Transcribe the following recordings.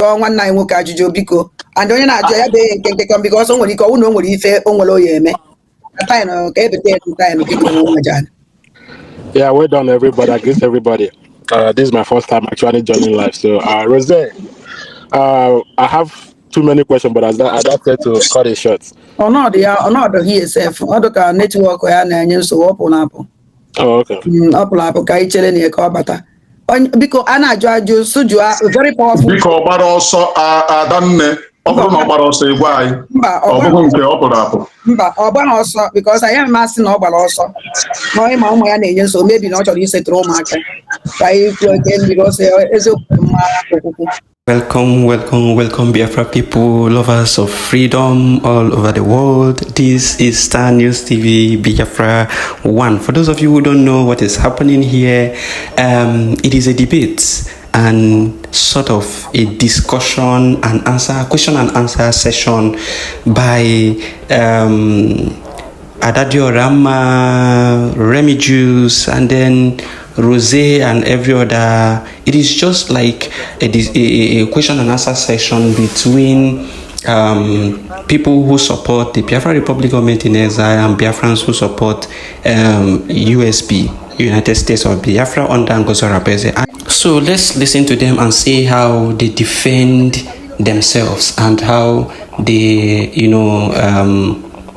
one night woke at Jobiko, and don't you know they come because only go no what if only me. I know okay the time Yeah, well done everybody. I guess everybody. This is my first time actually joining live. So Rose, I have too many questions, but I just said to cut it short. No, they are not here self. Other network and so open up. Oh, okay. Up Kai near Cobata. Because Anna Jaju Sujua very powerful. Because but also done but also why also because I am massing no but also my mom and so maybe not only say through market. Again because Welcome, Biafra people, lovers of freedom all over the world. This is Star News TV Biafra 1. For those of you who don't know what is happening here, it is a debate and sort of a discussion and question and answer session by Adadio Rama, Remy Juice, and then Rose and every other. It is just like a question and answer session between people who support the Biafra Republic Government in Exile and Biafrans who support USB, United States of Biafra under Ngozi Oronigbo. So let's listen to them and see how they defend themselves and how they,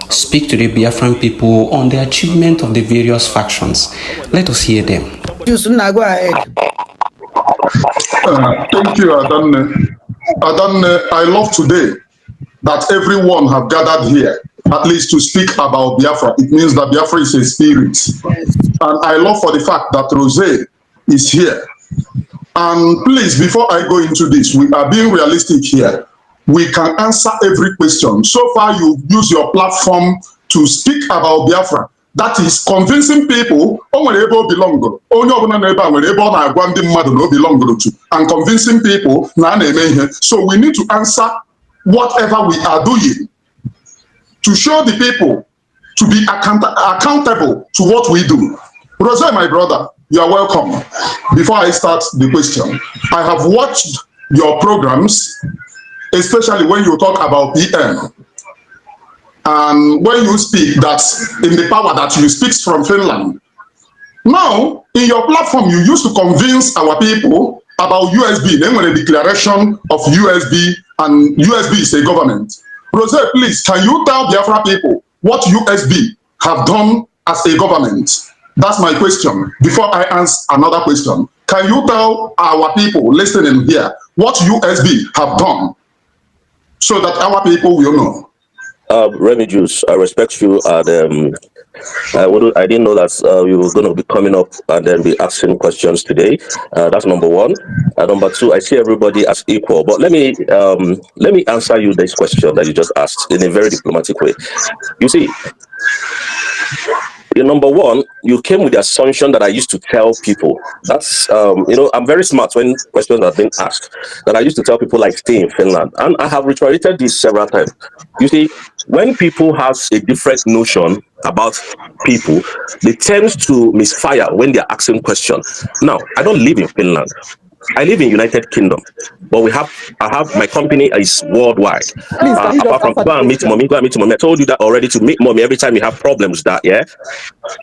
speak to the Biafran people on the achievement of the various factions. Let us hear them. Just go ahead. Thank you, Adanne. Adanne, I love today that everyone have gathered here, at least to speak about Biafra. It means that Biafra is a spirit. Yes. And I love for the fact that Rose is here. And please, before I go into this, we are being realistic here. We can answer every question. So far, you use your platform to speak about Biafra. That is convincing people belong to, and convincing people. So we need to answer whatever we are doing to show the people to be accountable to what we do. Rose, my brother, you are welcome. Before I start the question, I have watched your programs, especially when you talk about PM. And when you speak that in the power that you speak from Finland. Now, in your platform, you used to convince our people about USB. Then when a declaration of USB, and USB is a government. Rose, please, can you tell Biafra people what USB have done as a government? That's my question. Before I answer another question, can you tell our people listening here what USB have done so that our people will know? Remy Juice, I respect you, and I didn't know that you were going to be coming up and then be asking questions today. That's number one. Number two, I see everybody as equal. But let me answer you this question that you just asked in a very diplomatic way. You see, number one, you came with the assumption that I used to tell people. That's, I'm very smart when questions are being asked. That I used to tell people like stay in Finland. And I have reiterated this several times. You see, when people have a different notion about people, they tend to misfire when they're asking questions. Now, I don't live in Finland. I live in United Kingdom, but I have my company is worldwide. Apart from go and meet mommy. I told you that already, to meet mommy every time you have problems with that, yeah?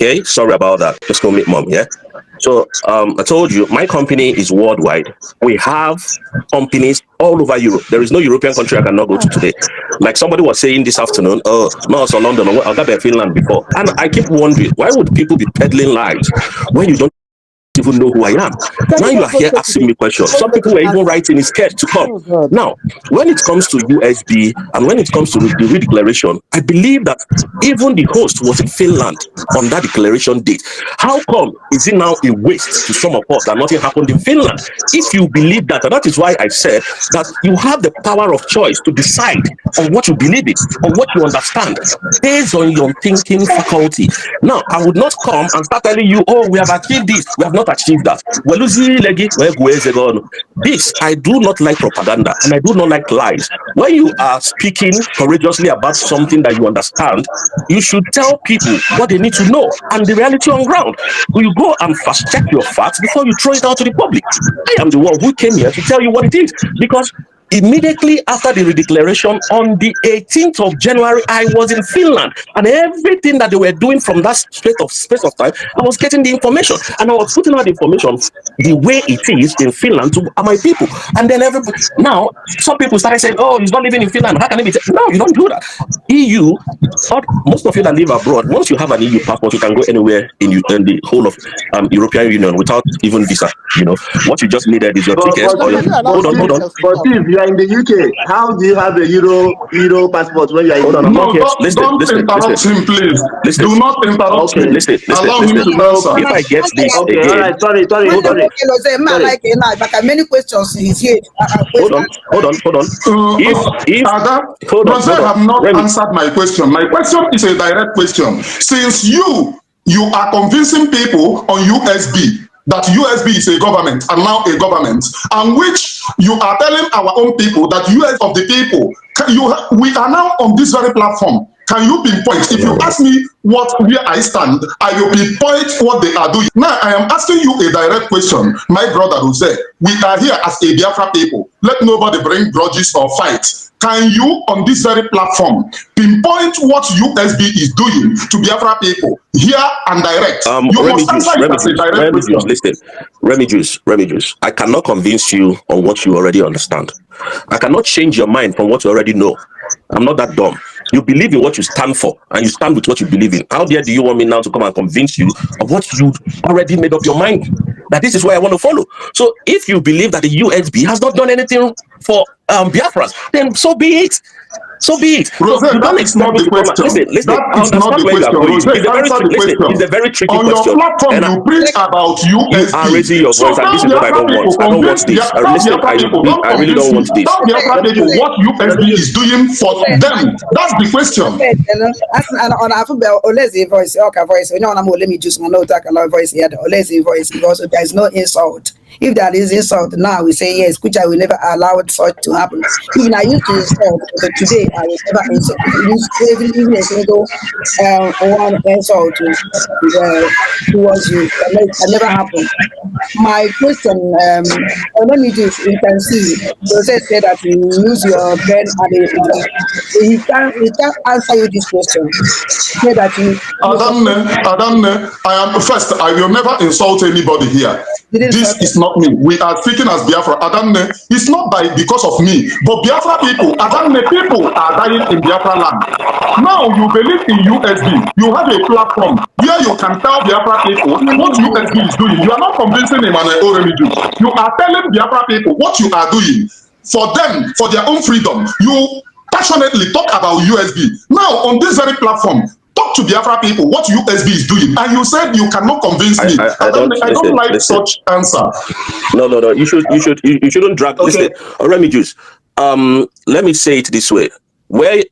Okay, sorry about that. Just go meet mom, yeah? So I told you my company is worldwide. We have companies all over Europe. There is no European country I cannot go to today. Like somebody was saying this afternoon, no, so London, I'll get to Finland before. And I keep wondering, why would people be peddling lies when you don't even know who I am? Now you are here asking me questions. Some people were even writing is scared to come. Now, when it comes to USB and when it comes to the redeclaration, I believe that even the host was in Finland on that declaration date. How come is it now a waste to some of us that nothing happened in Finland? If you believe that, and that is why I said that you have the power of choice to decide on what you believe in, on what you understand, based on your thinking faculty. Now, I would not come and start telling you, oh, we have achieved this, we have not achieve that. This, I do not like propaganda and I do not like lies. When you are speaking courageously about something that you understand, you should tell people what they need to know and the reality on ground. You go and fast check your facts before you throw it out to the public. I am the one who came here to tell you what it is, because Immediately after the redeclaration on the 18th of January, I was in Finland, and everything that they were doing from that space of time, I was getting the information, and I was putting out the information the way it is in Finland to my people. And then now some people started saying, "Oh, he's not living in Finland. How can it be?" No, you don't do that. EU. Most of you that live abroad, once you have an EU passport, you can go anywhere in the whole of European Union without even visa. You know, what you just needed is your ticket. Hold on. But if you are in the UK, how do you have a Euro passport when you are in the UK? No, don't interrupt him, please. Do not interrupt him. Allow him to answer. If I get this again. All right, sorry. Many questions is here. Hold on. If Rose have not answered my question. My question is a direct question. Since you are convincing people on USB that USB is a government and now a government, and which you are telling our own people that US of the people, we are now on this very platform. Can you pinpoint? If you ask me where I stand, I will pinpoint what they are doing. Now, I am asking you a direct question, my brother Jose. We are here as a Biafra people. Let nobody bring grudges or fights. Can you, on this very platform, pinpoint what USB is doing to Biafra people here and direct? You must answer it as a direct question. Listen, Remigius, I cannot convince you on what you already understand. I cannot change your mind from what you already know. I'm not that dumb. You believe in what you stand for, and you stand with what you believe in. How dare do you want me now to come and convince you of what you already made up your mind? That this is where I want to follow. So if you believe that the USB has not done anything for Biafrans, then so be it. So be it. Rose, you don't expect me to come. Listen. That is not the question. Rose, it's a very tricky on question. On your platform, you preach about USB. You are raising your voice, and this is what I don't want. I don't want this. I really don't want this. What USB is doing for them. That's the question. On our voice, okay, voice. You know, let me just talk a lot of voice here. Voice, because there is no insult. If there is insult now, we say yes, which I will never allow such to happen. Even I used to insult, but today I will never insult. Even a single one insult towards you. That never happened. My question, let me do. You can see, Jose said that you use your brain and he can't answer you this question. Say that Adamne, I will never insult anybody here. This is not me. We are speaking as Biafra. Adamne, it's not because of me, but Biafra people, Adamne people are dying in Biafra land. Now you believe in USB. You have a platform where you can tell Biafra people what USB is doing. You are not convincing Emmanuel Oremiju. You are telling Biafra people what you are doing for them, for their own freedom. You passionately talk about USB. Now on this very platform, talk to Biafra people what USB is doing, and you said you cannot convince me. I don't like such answer. No. You shouldn't drag. Okay. Listen, Remigius. Let me say it this way: where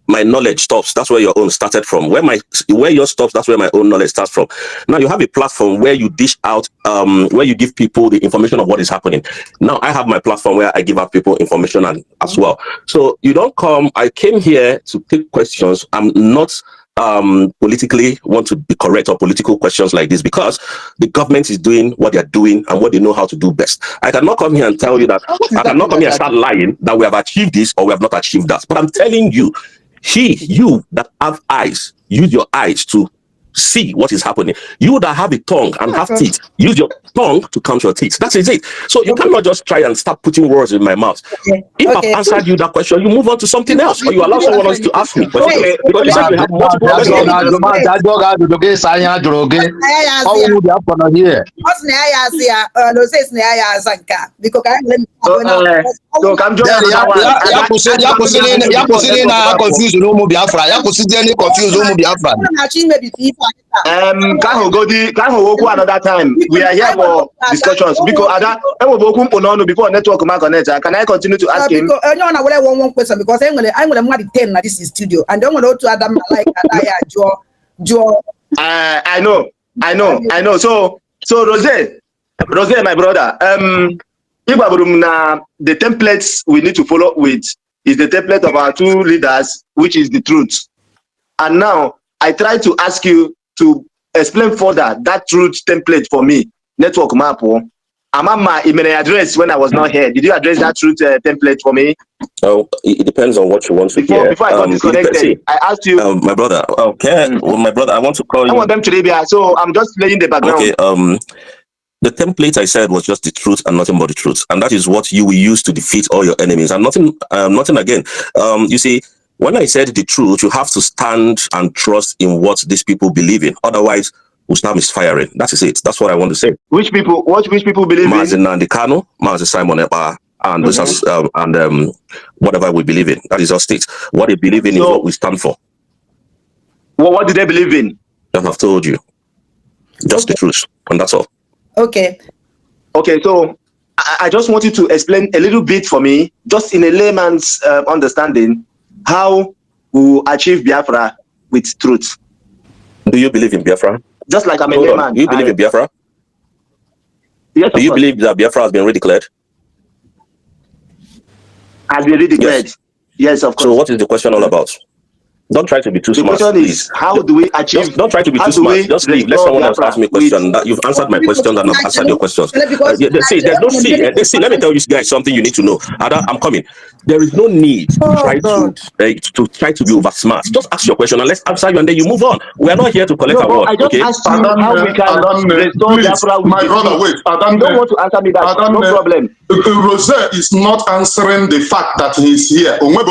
my knowledge stops, that's where your own started from. Where yours stops, that's where my own knowledge starts from. Now you have a platform where you dish out, where you give people the information of what is happening. Now I have my platform where I give out people information as well. So you don't come. I came here to take questions. I'm not politically want to be correct or political questions like this, because the government is doing what they're doing and what they know how to do best. I cannot come here and tell you that I cannot come here and start lying that we have achieved this or we have not achieved that. But I'm telling you, you that have eyes, use your eyes to see what is happening. You that have a tongue and have teeth, use your tongue to count your teeth. That is it. So you cannot just try and start putting words in my mouth. If I've answered you that question, you move on to something else, or you allow someone else to ask me. Because you said we have multiple questions. Another time. We are here for discussions because before network connect. Can I continue to ask him? One question, because I'm gonna 10 na this is studio, and don't want to Adam like Joe. I know. So Rose, my brother. The templates we need to follow with is the template of our two leaders, which is the truth. And now I try to ask you to explain further that truth template for me, network map, Amama, it may address when I was not here. Did you address that truth template for me? Oh, it depends on what you want to hear. Before I got disconnected, I asked you. My brother. Okay, well, my brother, I want to call you. I want them to Libya, so I'm just laying the background. Okay. The template I said was just the truth and nothing but the truth, and that is what you will use to defeat all your enemies, and nothing again. You see, when I said the truth, you have to stand and trust in what these people believe in. Otherwise, we'll start misfiring. That is it. That's what I want to say. Which people? What? Which people believe in? Nandi Kano, Simon Eba, and whatever we believe in. That is our state. What they believe in is what we stand for. Well, what do they believe in? I have told you. Just the truth, and that's all. Okay. Okay, so I just want you to explain a little bit for me, just in a layman's understanding, how we achieve Biafra with truth. Do you believe in Biafra? Just like I'm a layman. Do you believe in Biafra? Yes. Do you believe that Biafra has been redeclared? Has been redeclared? Yes, of course. So what is the question all about? Don't try to be too smart. The question is, how do we achieve? Don't try to be too smart. Just leave. Let someone else ask me a question. That you've answered my question and I've answered your questions. See, there's no see. Let me tell you guys something you need to know. I'm coming. There is no need to try to be over smart. Just ask your question and let's answer you, and then you move on. We are not here to collect awards. I just asked you how we can restore Biafra. My brother, wait. You don't want to answer me that. No problem. Rose is not answering the fact that he's here. We are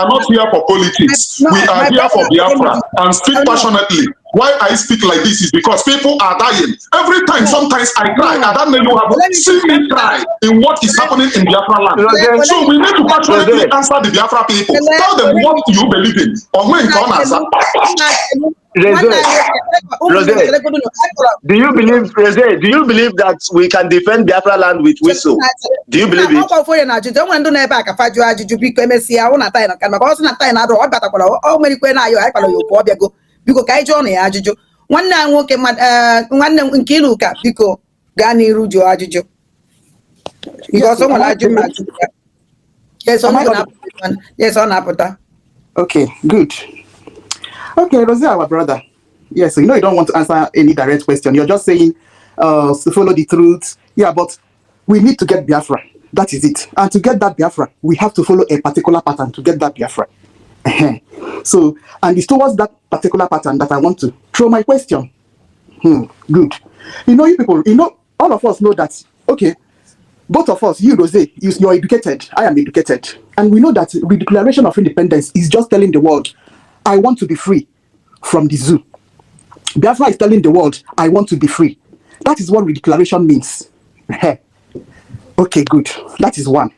not here for politics. We are here for Biafra and speak passionately. Why I speak like this is because people are dying. Every time, sometimes I cry. I don't know you have seen me cry in what is happening in Biafra land. So we need to passionately answer the Biafra people. Tell them what you believe in. Or when Rose, do you believe that we can defend Biafra land with whistle? Do you believe it? Biko ka ịjụ ọnụ ya ajụjụ nwanne a nwoke nwanne nke Iluka biko gaa n'iru jụọ ajụjụ because someone ajụ ma yes ọ na-apụta. Okay, good. Okay, Rose, our brother. Yes, you know you don't want to answer any direct question. You're just saying to follow the truth. Yeah, but we need to get Biafra. That is it. And to get that Biafra, we have to follow a particular pattern to get that Biafra. So, and it's towards that particular pattern that I want to throw my question. Good. You know, you people, all of us know that, okay, both of us, you, Rose, you're educated, I am educated. And we know that the Declaration of Independence is just telling the world, I want to be free from the zoo. Biafra is telling the world, I want to be free. That is what the declaration means. Okay, good. That is one.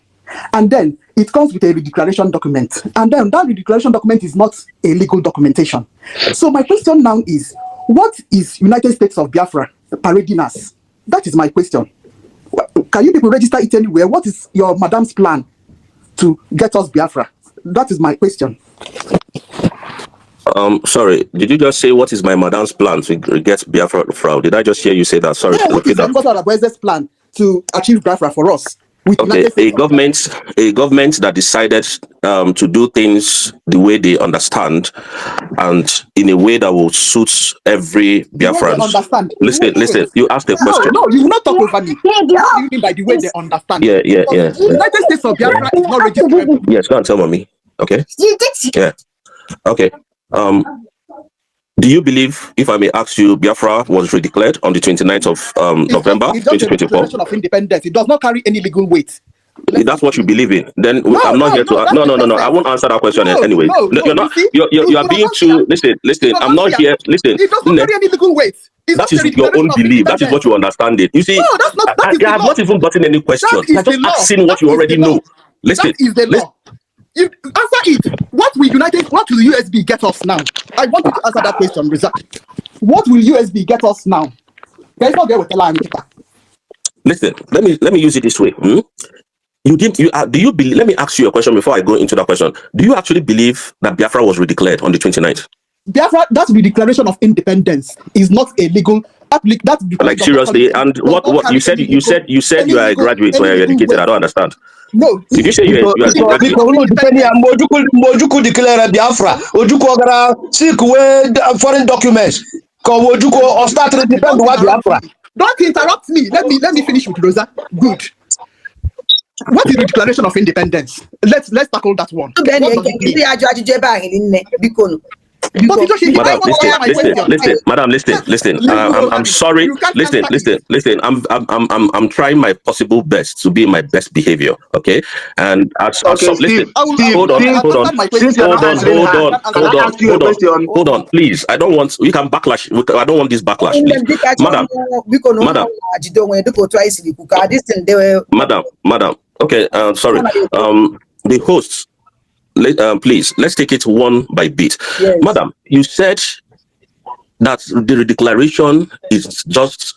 And then it comes with a redeclaration document. And then that redeclaration document is not a legal documentation. So my question now is, what is United States of Biafra parading us? That is my question. Can you people register it anywhere? What is your madam's plan to get us Biafra? That is my question. Sorry, did you just say what is my madam's plan to get Biafra? Did I just hear you say that? Sorry. Yeah, what is Mbosa's plan to achieve Biafra for us? Okay, a government that decided to do things the way they understand and in a way that will suit every Biafran. Listen. You asked a question. No, you will not talk over me. What do you mean by the way they understand? Yeah. United States of Biafra is not registered. Yes, go and tell mommy. Okay. Yeah. Okay. Do you believe, if I may ask you, Biafra was redeclared on the 29th of November 2024? Declaration of Independence. It does not carry any legal weight. That's what you believe in. Then I'm not here to. No. I won't answer that question anyway. You're not. You are being too. Listen. I'm not here. Listen. It does not carry any legal weight. That is your own belief. That is what you understand it. You see, no, that's not. I have not even gotten any question. I'm just asking what you already know. Listen. That is the law. You answer it. What will USB get us now? I want you to answer that question, Rizak. What will USB get us now? There's not there with the line. Listen, let me use it this way. Do you believe? Let me ask you a question before I go into that question. Do you actually believe that Biafra was redeclared on the 29th? Biafra, that's the Declaration of Independence, is not a legal. That's like seriously. And what you said you are a graduate or you're educated. I don't understand. No. Did you say you are a graduate? Mojuku declare Biafra. Ojuku ogara seek foreign documents. Ko Ojuku or start to depend on Biafra. Don't interrupt me. Let me finish with Rosa. Good. What is the Declaration of Independence? Let's tackle that one. What does it mean? But Madam, listen. I'm sorry. Listen. I'm trying my possible best to be my best behavior. Okay, and listen. Hold on, please. I don't want. You can backlash. I don't want this backlash, please. Madam. Okay. Sorry. The hosts. Please, let's take it one by bit. Yes. Madam, you said that the declaration is just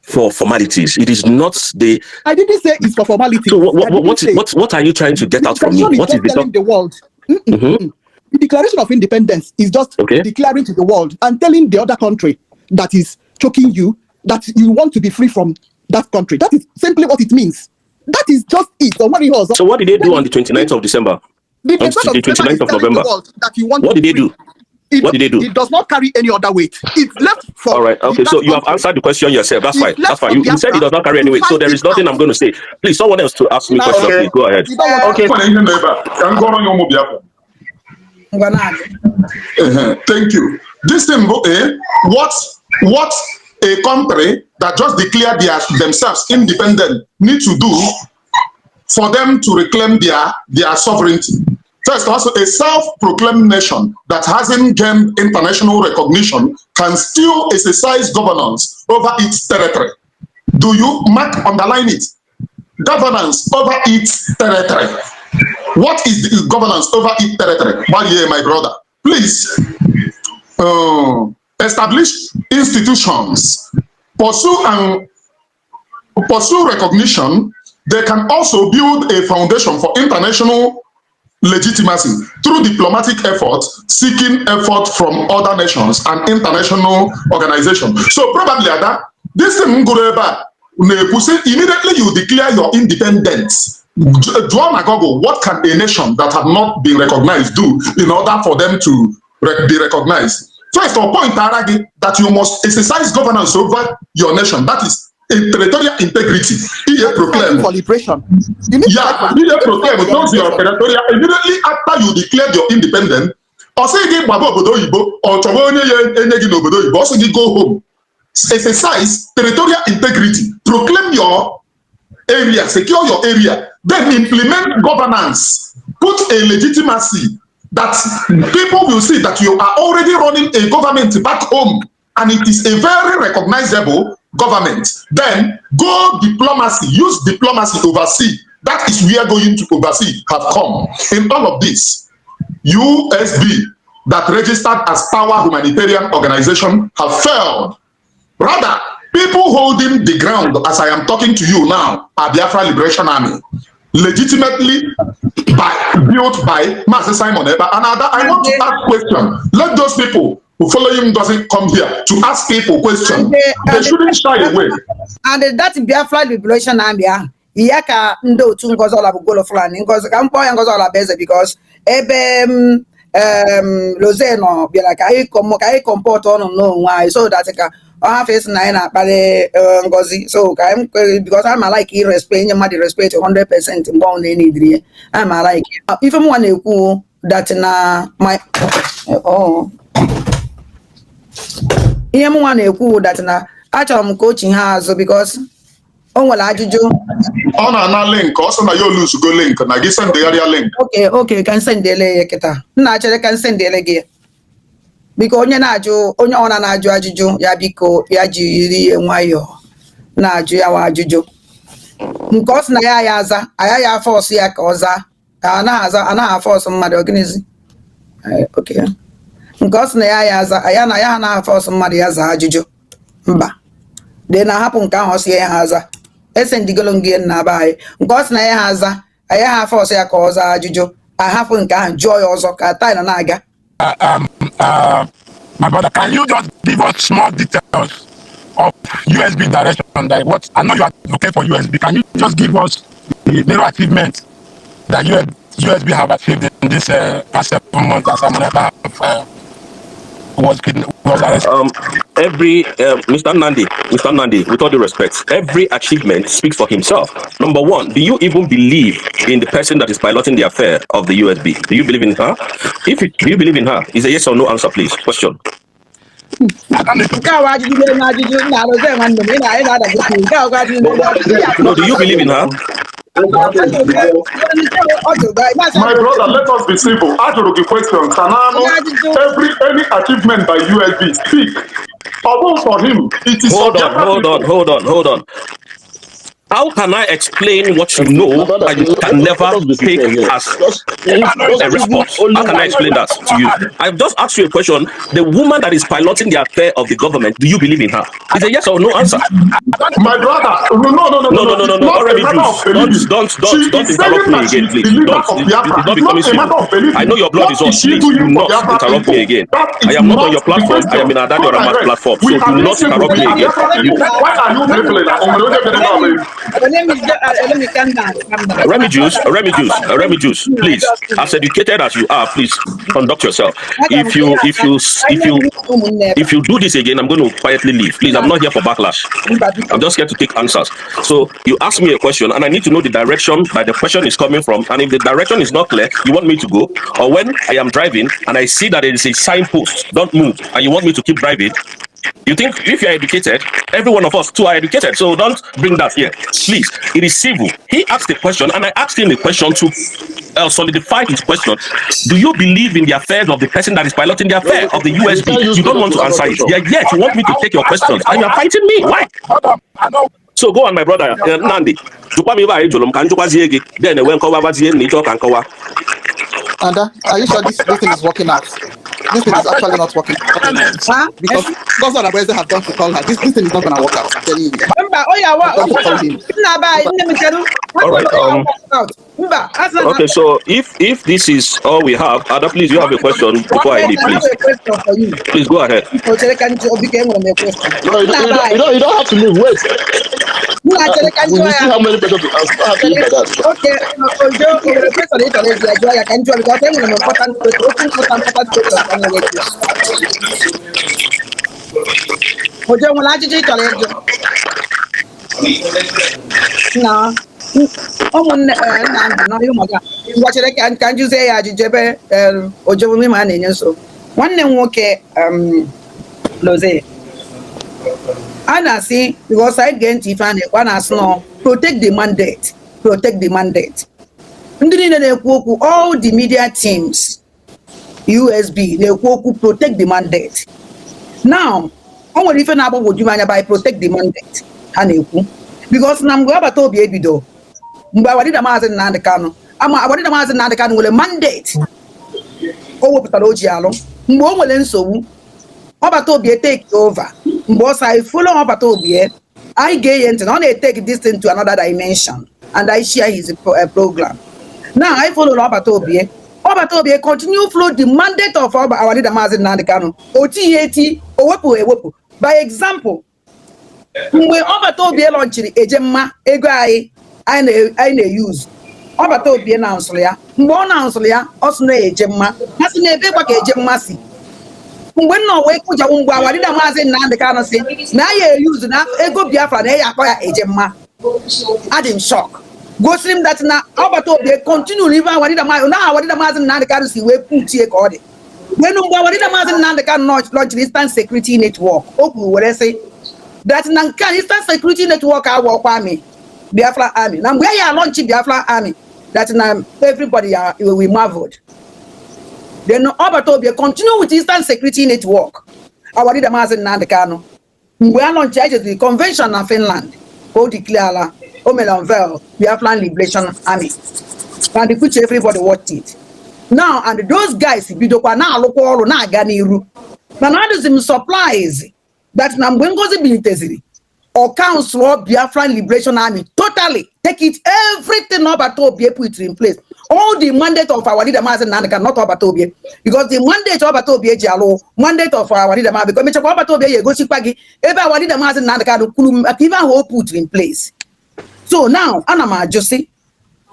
for formalities. It is not the... I didn't say it's for formalities. So what are you trying to get out from me? What is telling the world? The Declaration of Independence is just declaring to the world and telling the other country that is choking you, that you want to be free from that country. That is simply what it means. That is just it. So what did they do on the 29th of December? The 29th of November. What did they do? What did they do? It does not carry any other weight. It's left for... All right, okay, so you have answered the question yourself. That's fine. That's fine. You said it does not carry any weight, so there is nothing I'm going to say. Please, someone else to ask me a question. Please, go ahead. Okay. Thank you. This thing, what a country that just declared themselves independent need to do for them to reclaim their sovereignty. First, also a self-proclaimed nation that hasn't gained international recognition can still exercise governance over its territory. Do you underline it? Governance over its territory. What is the governance over its territory? My brother, please establish institutions, pursue recognition. They can also build a foundation for international legitimacy through diplomatic efforts, seeking effort from other nations and international organizations. So probably this thing immediately you declare your independence. What can a nation that have not been recognized do in order for them to be recognized? First of all, point that you must exercise governance over your nation. That is territorial integrity. Proclaim. Proclaim. Not your territorial. Immediately after you declared your independence, also you go home. Exercise territorial integrity. Proclaim your area. Secure your area. Then implement governance. Put a legitimacy that people will see that you are already running a government back home, and it is a very recognizable government. Then go diplomacy, use diplomacy to oversee. That is where going to oversee have come. In all of this, USB that registered as Power Humanitarian Organization have failed. Rather, people holding the ground as I am talking to you now are Biafra Liberation Army, legitimately built by Master Simon Eba. And I want to ask question. Let those people who follow him doesn't come here to ask people questions. They shouldn't shy away. And that Biafra Liberation Army, Iyaka ndo tu ngozo la bugolo fulani ngozo kampo ya ngozo la beze because loze no be like I comport on no why so that I face nine pale ngozi so because I'm like respect the respect 100% mbon any drie I'm like if I'm one eku that na my one eku that na actually coaching has because on wala ajuju on na link also na you lose go link na give send the area link okay can send the link kita na chere can send the link because onye na-ajụ onye ọ na-ajụ ajụjụ ya biko ya jiri enwayo na-ajụ ya wa ajụjụ nke ọ sị na ya aza aya ya force ya ka ọza anaghị force mmadụ organizi okay nke ọ sị na ya aza aya na ya na force mmadụ ya za ajụjụ mba de na hapụ nke ahụ ọ sị ya aza esendigolo ngi na bai nke ọ sị na ya aza aya ha force ya ka ọza ajụjụ ahapụ nke ahụ jụọ ya ọzọ ka taa na-aga. My brother, can you just give us small details of USB direction? Like what I know you are looking for USB. Can you just give us the little achievements that USB have achieved in this past 7 months as was arrested. Mr. Nandi, with all due respect, every achievement speaks for himself. Number one, do you even believe in the person that is piloting the affair of the USB? Do you believe in her? Do you believe in her? Is a yes or no answer, please. Question. No, do you believe in her? My brother, let us be simple. Ask the question. Any achievement by USB speak. Although for him, it is hold on. How can I explain what you know that you can never take as a response? How can I explain that to you? I've just asked you a question. The woman that is piloting the affair of the government, do you believe in her? Is a yes or no answer. My brother, no. Already don't interrupt me again, please. Don't. It's not becoming serious. I know your blood is hot. Please do not interrupt me again. I am not on your platform. I am in Adadi Oramas platform. So do not interrupt me again. Why are you dribbling? Let me calm down. Remy Juice, please. As educated as you are, please conduct yourself. If you do this again, I'm going to quietly leave. Please, I'm not here for backlash. I'm just here to take answers. So you ask me a question, and I need to know the direction that the question is coming from. And if the direction is not clear, you want me to go, or when I am driving and I see that there is a signpost, don't move, and you want me to keep driving. You think if you're educated, every one of us too are educated, so don't bring that here. Please, it is civil. He asked a question, and I asked him a question to solidify his question. Do you believe in the affairs of the person that is piloting the affair of the USB? You don't want to answer it. Yet you want me to take your questions, and you're fighting me. Why? So go on, my brother, Nandi. Anda, are you sure this thing is working out? This thing is actually not working out. Because that's what Abreze have done to call her. This thing is not going to work out. I'm telling you. All right. Okay, so if this is all we have, Ada, please, you have a question before I leave, please. Please go ahead. No, you don't have to leave. Wait. We will see how many people to answer. I have to leave like that. Okay, no. Can you say Jebe Ojumi man in so one name okay Lose Anna see because I get Tiffany one as no protect the mandate. All the media teams USB they protect the mandate. Now I want even about what you by protect the mandate because nam go about to be ebido mgbe awadida maazi Nnamdi Kanu ama awadida maazi Nnamdi Kanu nwere mandate o wepụtara oji alụ mgbe o nwere nsogbu ọbata obi take over mgbe ọ sai follow ọbata obi I get ntị na ọ take this thing to another dimension and I share his program. Now I follow ọbata obi continue flow the mandate of awadida maazi Nnamdi Kanu oti o wepụ by example mgbe ọbata obi launchiri ejemma ego anyị na-use ọbata obi na nsụrụ ya mgbe ọ na nsụrụ ya ọ sụ na ejemma ha sị na ebe gba ka ejemma si mgbe nna wee kụjawu mgbe awadida maazi Nnamdi Kanu si na ya use na ego Biafra na ya akpọ ya ejemma adịm shock gosiri m that na ọbata obi continue ibe awadida maazi Nnamdi Kanu si wee putie ka ọ dị wenu mgbe awadida maazi Nnamdi Kanu launchiri Eastern Security Network o kwuru were sị that na nke Eastern Security Network awọkwa amị Biafra army. Now where you launch Biafra army, that now everybody we marveled. Then Obatobia continue with Eastern Security Network. Our leader Mazen Nnamdi Kanu. We are launch the convention of Finland. Go declare Omelanvel Biafra Liberation Army. And they put everybody watched it. Now and those guys bidokwa na alụkwa na aga n'iru. Now I'm surprised that na mgbe ngozi biliteziri or council of Biafra Liberation Army totally take it everything Obatobia put in place. All the mandate of our leader Mazen Nnamdi Kanu, not Obatobia, because the mandate of Obatobia Jalo, mandate of our leader Mazen, because Obatobia go Sipagi, ever our leader Mazen Nnamdi Kanu, even who put in place. So now, Anama just say,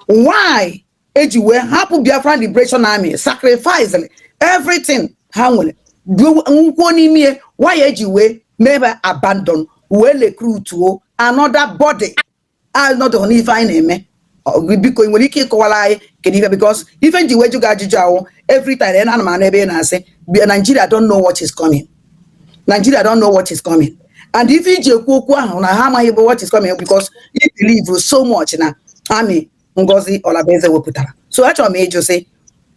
why Ejiwe Hapu Biafra Liberation Army sacrifice everything? How will Why you never abandon, well recruit to another body. I'll not only find him. Because when you because even the way you got every time and say Nigeria don't know what is coming. Nigeria don't know what is coming. And if you what is coming, because you believe so much now, Army Ngozi Olabeze will put her. So that's what made you say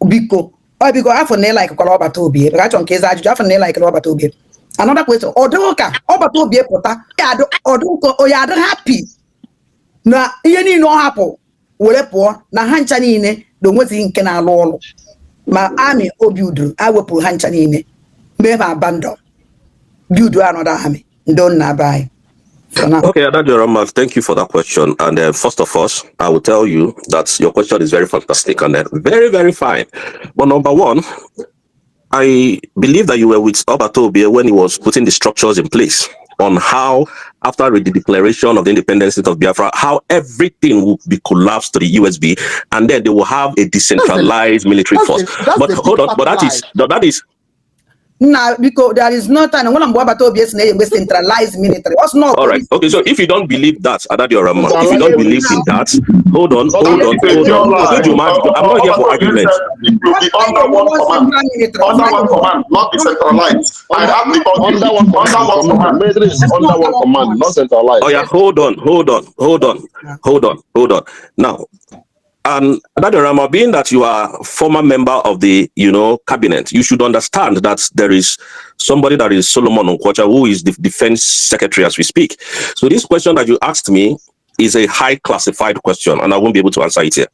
Biko. Or because I for like Koloba Tobi, but I case I for like Koloba Tobi. Another question, or don't Tobi Pota, or don't happy. Na any no happen. Wolepo na hanchani ne do nwezi nke na alolo ma army obiudu awepu hanchani ne never abandon build another army don't na buy. Okay, Adadioramas, thank you for that question. And first of all, I will tell you that your question is very fantastic and very, very fine. But number one, I believe that you were with Obatobie when he was putting the structures in place on how, after the declaration of the independence of Biafra, how everything will be collapsed to the USB, and then they will have a decentralized military force. But hold on, but that is. Now, because there is no time when I'm about to be centralized military. What's not all right? Okay, so if you don't believe that, Adadioramas, if you don't believe in that, hold on. I'm not here for argument. It will be under one command, not decentralized. I have the under one command. Military is under one command, not centralized. Oh yeah, hold on. Now. And Adadorama, being that you are a former member of the, cabinet, you should understand that there is somebody that is Solomon Nkwocha, who is the defense secretary as we speak. So this question that you asked me is a high classified question, and I won't be able to answer it here.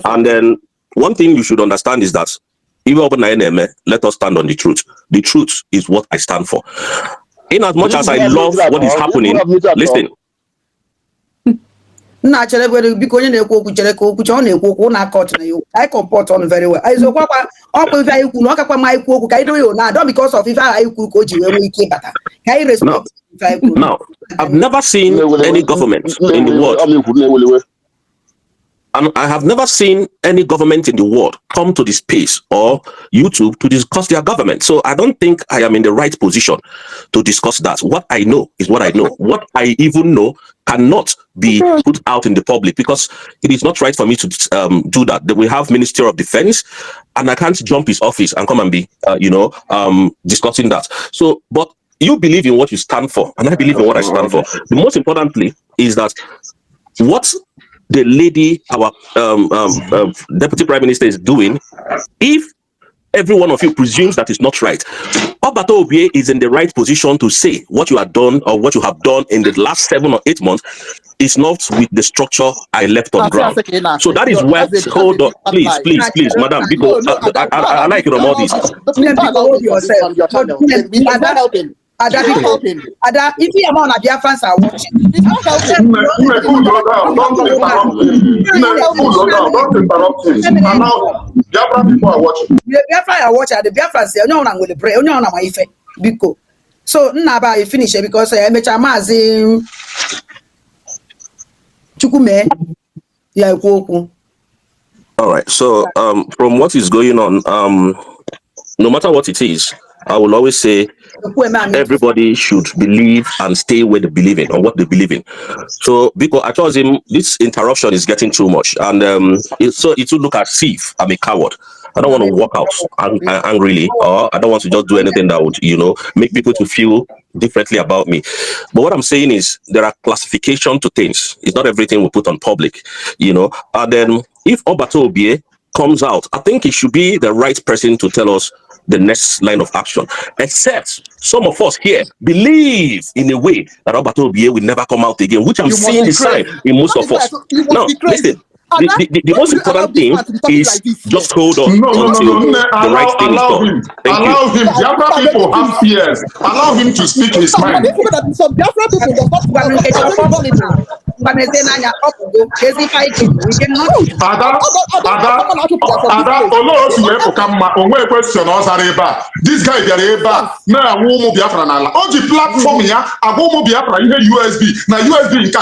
And then one thing you should understand is that even let us stand on the truth. The truth is what I stand for. In as much as I love what is happening, listen. I comport on very well. I so don't because of if I now, I've never seen any government in the world. And I have never seen any government in the world come to this space or YouTube to discuss their government. So I don't think I am in the right position to discuss that. What I know is what I know. What I even know cannot be put out in the public because it is not right for me to do that. We have Ministry of Defense, and I can't jump his office and come and be, discussing that. So, but you believe in what you stand for, and I believe in what I stand for. The most importantly is that what the lady, our Deputy Prime Minister, is doing, if every one of you presumes that is not right, Obato Obie is in the right position to say what you have done or what you have done in the last 7 or 8 months is not with the structure I left on ground. So that is where, hold on, please, madam, because I like it on all this. Ada, if you amount of Biafrans are watching, don't interrupt him. And now Biafra people are watching. Biafra are watching. The Biafrans say, "No one will pray. No one will ife." Because so naba you finish it because I met Amazi Chukume. Yeah, all right. So from what is going on, no matter what it is, I will always say everybody should believe and stay where they believe in or what they believe in. So because I told him this interruption is getting too much, and it will look as if I'm a coward. I don't want to walk out angrily, or I don't want to just do anything that would, make people to feel differently about me. But what I'm saying is there are classification to things. It's not everything we put on public, And then if Obato Obie comes out, I think he should be the right person to tell us the next line of action. Except some of us here believe in a way that Obato Obie will never come out again, which I'm seeing the sign in most of us. Now, listen. The most important thing is just hold on until the right thing is done. Allow him. Biafra people have fears. Allow him to speak his mind. But they say Nanya up to go, Casey fighting. We cannot. Ada, onwe question eba. This guy eba na awumu Biafra na ala. Oji platform ya awumu Biafra ihe USB na USB nka.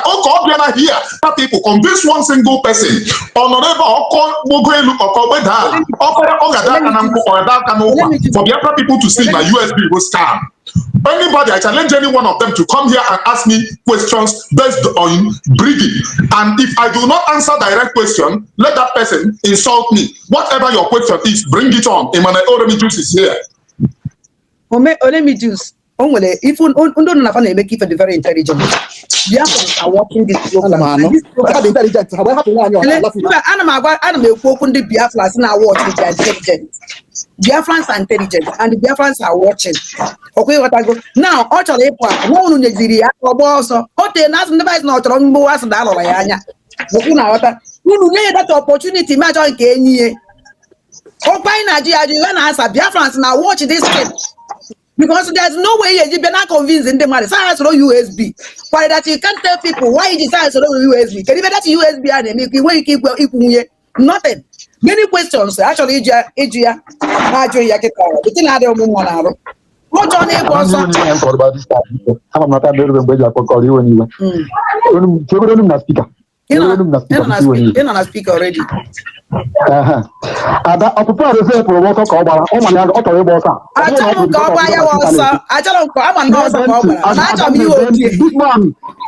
Okay, na here. That people convince one single person. Honorable oko bogo elu oko beda. Ogada kanamko ogada kanokwa. For Biafra people to see my USB was scam. Anybody, I challenge any one of them to come here and ask me questions based on Brgie. And if I do not answer direct question, let that person insult me. Whatever your question is, bring it on. Emmanuel Oremi Juice is here. Oremi Juice. If you don't have to make it very intelligent. Biafrans are watching this program. Biafrans now watching the intelligent. Biafrans are intelligent and the Biafrans are watching. Okay, what I go now? Actually, no one is the also. Okay, that's never not wrong. Boas and Alaya. Okay, now what? You need that opportunity. Imagine Kenya. Okay, Nigeria answer. Biafrans now watch this thing. Because there's no way you're not convincing them that science or USB. Why that you can't tell people why it is science or USB. Can you that USB and make you keep nothing? Many questions actually Adria it's another woman. What on it was about this time? I'm not a speaker already. I don't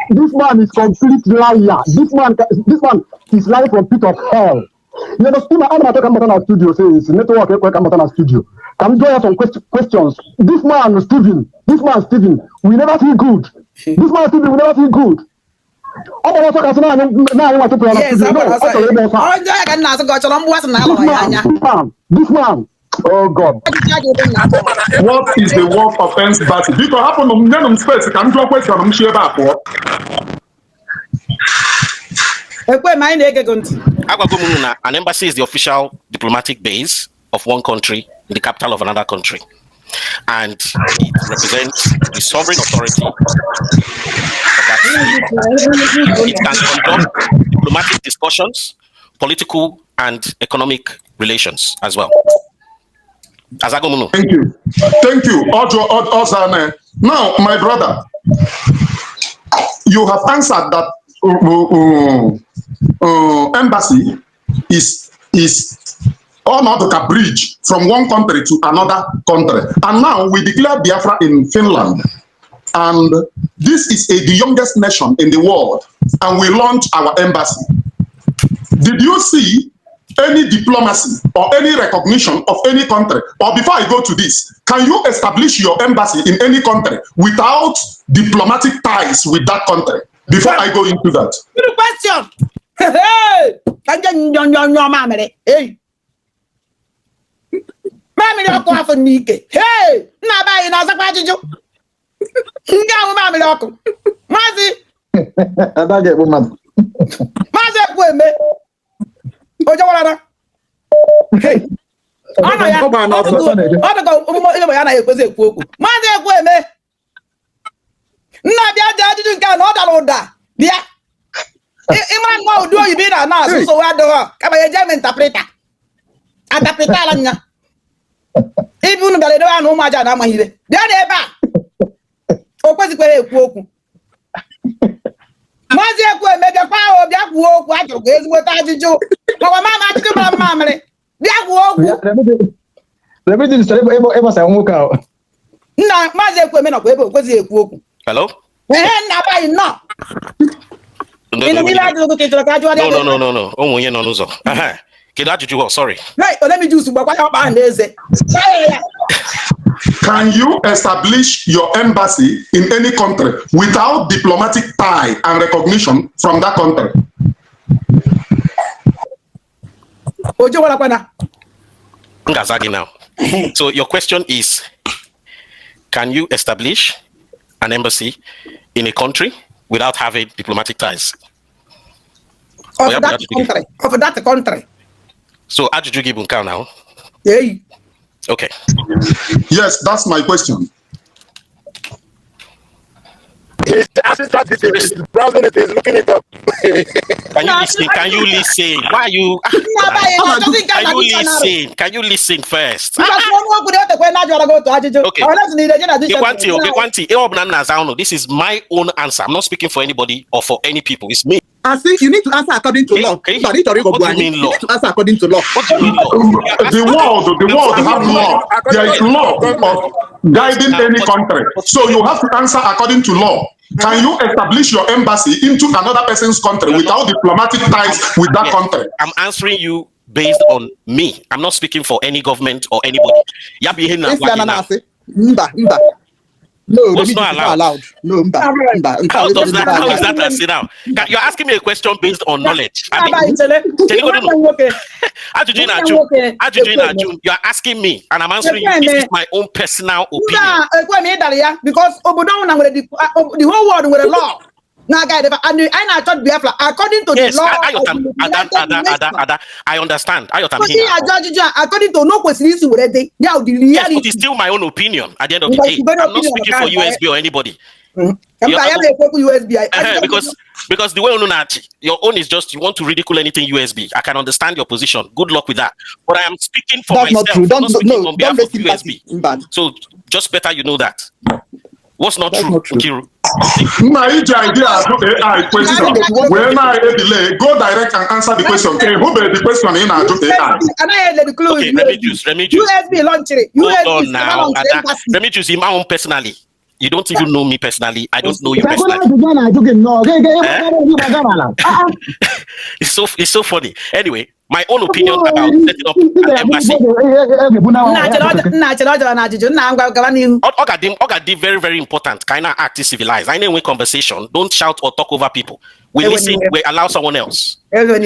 this man is complete liar. This man is lying from pit of hell. You understand? I'm not talking about our studio. Says network. I'm not our studio. Can join us some questions. This man Stephen, we never feel good. This man Stephen, we never feel good. Yes, this man. Oh God. What is the word offense battle? Because happen on none space. Can you question? I'm sure about what. An embassy is the official diplomatic base of one country in the capital of another country, and it represents the sovereign authority of that state. It can conduct diplomatic discussions, political and economic relations as well. Thank you. Ojo. Now, my brother, you have answered that embassy is not a bridge from one country to another country. And now we declare Biafra in Finland. And this is the youngest nation in the world. And we launch our embassy. Did you see any diplomacy or any recognition of any country? Or before I go to this, can you establish your embassy in any country without diplomatic ties with that country? Before I go into that. Good question. Hey, hey. Mammy, don't go for Nike. Hey, not buying us a package. No, Mammy, don't. Mazi. I don't get woman. Mazi, women. Hey. Iman mau do you be na so wa do ka ba je interpreter la nya ibu nu gale do anu ma ja na ma hire de ba o kwesi kwere ekwu okwu mazi ekwu emege kwa o bia kwu okwu ajuru go ezigbo ta ajiju ko ma ma ajiju ma ma mere bia kwu okwu let me just say ebo say nwoke a na mazi ekwu eme na ko ebe o kwesi ekwu okwu hello na ba no. No. Sorry. Right, let me do some. Can you establish your embassy in any country without diplomatic tie and recognition from that country? Now. So your question is, can you establish an embassy in a country without having diplomatic ties? Of that country. So, how did you give Bunkao now? Yeah. Okay. Yes, that's my question. He's browsing it, he's looking it up. Can you listen? Can you listen? Why are you? Can you listen first? Okay. This is my own answer. I'm not speaking for anybody or for any people. It's me. I think you need to answer according to law. What do you mean law? You need to answer according to law. What do you mean law? The world have law. There is law of guiding any country. So you have to answer according to law. Can you establish your embassy into another person's country without diplomatic ties with that country? I'm answering you based on me. I'm not speaking for any government or anybody. No, what's not allowed? No, how is that a sit down? You're asking me a question based on knowledge. You're asking me, and I'm answering you. This is my own personal opinion. Because the whole world with a law. Now, guys, I thought Biafra according to the law. I understand. According to no questions, yes, but it's still my own opinion. At the end of the day, I'm not speaking for USB or anybody. Because the way your own is just you want to ridicule anything USB. I can understand your position. Good luck with that. But I am speaking for myself. Not true. I'm not speaking on behalf of USB. So just better you know that. What's not true, Kiru? My idea AI question. When I delay, go direct and answer the question. Okay, who made the question in our AI? Okay, let me choose. USB launch it. Hold on now. Let me choose him own personally. You don't even know me personally. I don't know you personally. It's so funny. Anyway, my own opinion about setting up an embassy. Ogadi, very, very important. Kinda act civilized. I know in conversation. Don't shout or talk over people. We listen, we allow someone else. Because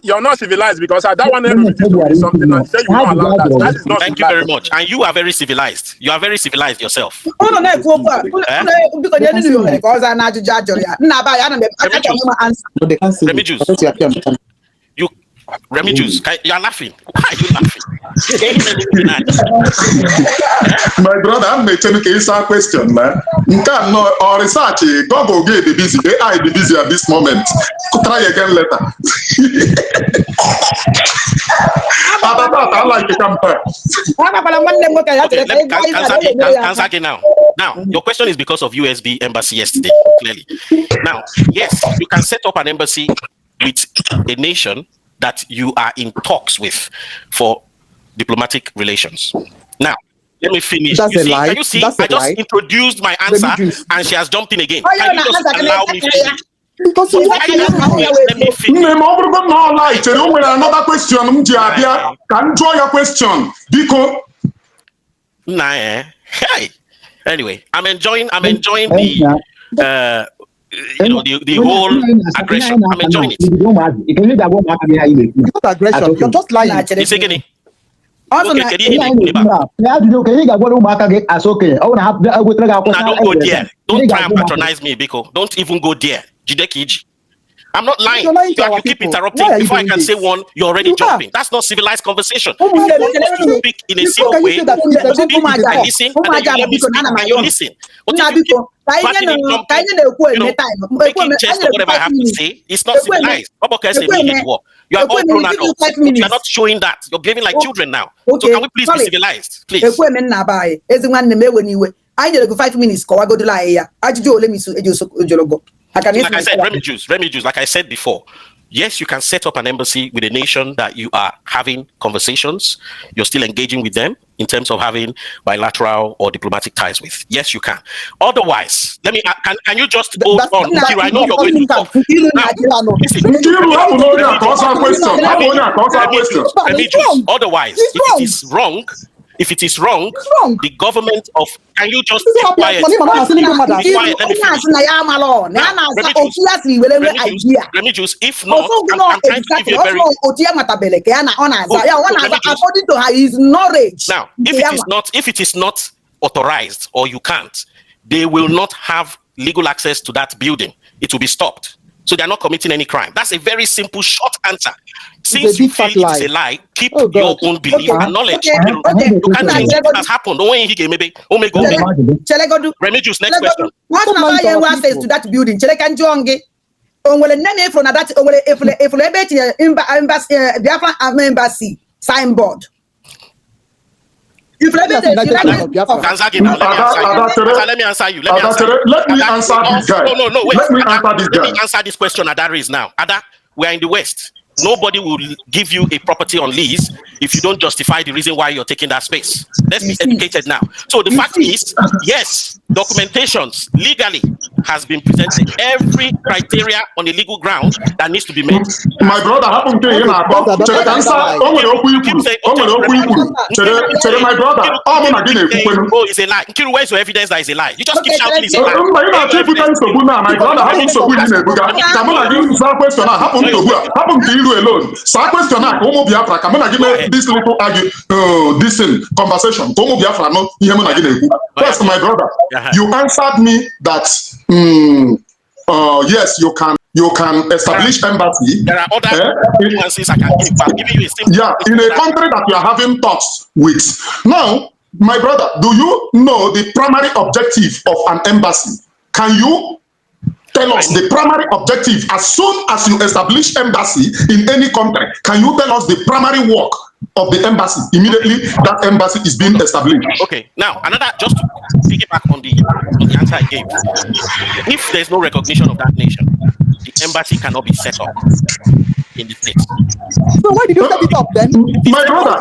you're not civilized because that one is something and say you don't allow that. That is not Thank you very much. And you are very civilized. You are very civilized yourself. Remy Juice, you're laughing. Why are you laughing? My brother, I'm making a question, man. You can know or research. Google get the busy. AI be busy at this moment. Try again later. I like to come back. Okay, now, your question is because of USB embassy yesterday, clearly. Now, yes, you can set up an embassy with a nation that you are in talks with for diplomatic relations. Now, let me finish. Can you see? I just introduced my answer and she has jumped in again. Can you just allow me finish? Because let me finish. Another question. Can draw your question. Because hey. Anyway, I'm enjoying the the whole aggression. I'm enjoying it. Not aggression. You're just lying. It's again. Also, okay, don't go there. Don't try and patronize me, Biko. Don't even go there. Jidekiji. I'm not lying. You keep interrupting. Before I can say one, you're already jumping. That's not civilized conversation. You speak in a civil way. I listen. And you listen. What if you making jest of whatever I have to say? It's not civilized. You are all grown adults. You are not showing that. You're behaving like children now. So can we please be civilized? Please. I need to go 5 minutes. Go to la like I said, Remy Juice, like I said before, yes, you can set up an embassy with a nation that you are having conversations. You're still engaging with them in terms of having bilateral or diplomatic ties with. Yes, you can. Otherwise, can you just hold on? Kira, I know you're going to talk. Otherwise, if it is wrong, the government of can you just be quiet? Let me just if not, I'm trying to give you a very according to his knowledge. Now, if it is not authorized or you can't, they will not have legal access to that building. It will be stopped. So they're not committing any crime. That's a very simple, short answer. Since you feel it is a lie, keep your own belief and knowledge. Okay. You can't change it. It has happened. Don't worry, maybe. Shall I go do? Remedios, next question. What number you want access to that building? Shall I can join? Onwele nene from that onwele if embassy Biafra embassy signboard. If let me answer you. Let me answer this guy. No, wait. Let me answer this question Ada raised now. Ada, we are in the West. Nobody will give you a property on lease if you don't justify the reason why you're taking that space. Let's be educated now. So the fact is, yes, documentations legally has been presented. Every criteria on a legal ground that needs to be met. My brother happened to you. My brother, oh, it's a lie. Kiru, where's your evidence that is a lie? You just keep shouting it's a lie. My brother happened to alone. So I question now, Homo Biafra, come on, give me this little this conversation. Homo Biafra, no, first, my brother, you answered me that yes, you can establish embassy. There are other nuances I can give, but I'm giving you a simple. Yeah, in a country that you are having talks with. Now, my brother, do you know the primary objective of an embassy? Can you tell us the primary objective as soon as you establish embassy in any country? Can you tell us the primary work of the embassy immediately that embassy is being established? Okay, now another, just to piggyback on the answer I gave. If there's no recognition of that nation, the embassy cannot be set up in the States. So why did you set it up then? My brother,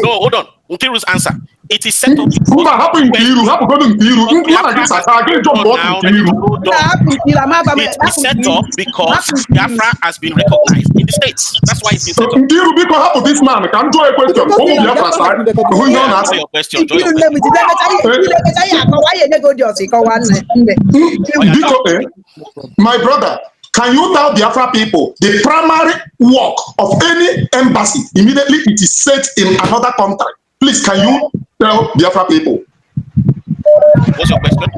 no, hold on. Nkiru's answer. It is set up. It is set up because Biafra has been recognized in the States. That's why it's been set up. This man can do a question. My brother, can you tell Biafra people the primary work of any embassy immediately it is set in another country? Please, can you tell Biafra people? What's your question?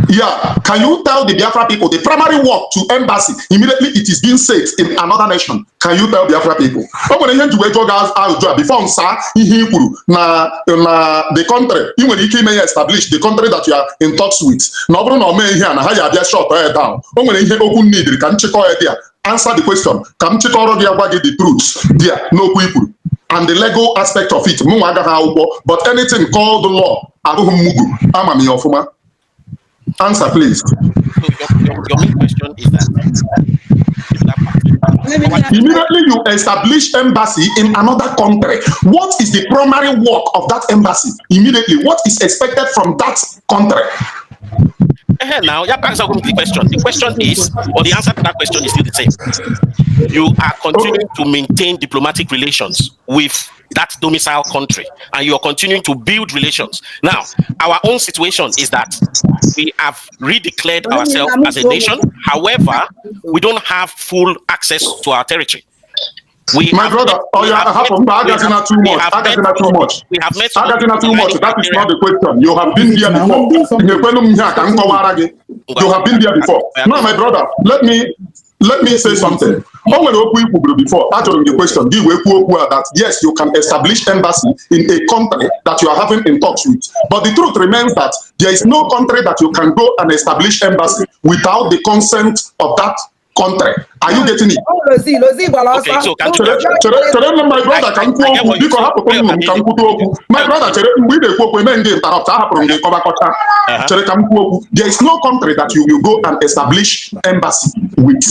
Yeah, can you tell the Biafra people the primary work to embassy immediately it is being set in another nation? Can you tell Biafra people? Before the country, even if you may establish the country that you are in talks with. Answer the question. Come check the truth. Yeah, no people. And the legal aspect of it, but anything called the law, answer, please. So your main question is that immediately you establish embassy in another country, what is the primary work of that embassy? Immediately, what is expected from that country? Now, you have answered the question. The question is, or the answer to that question is still the same. You are continuing to maintain diplomatic relations with that domicile country, and you are continuing to build relations. Now, our own situation is that we have redeclared ourselves as a nation. However, we don't have full access to our territory. My brother, that is not the question. You have been there before. You have been there before. Now, my brother, let me say something. Before answering the question, that yes, you can establish embassy in a country that you are having in talks with. But the truth remains that there is no country that you can go and establish embassy without the consent of that country. Are you getting it? Okay, so can my brother can there is no country that you will go and establish embassy with,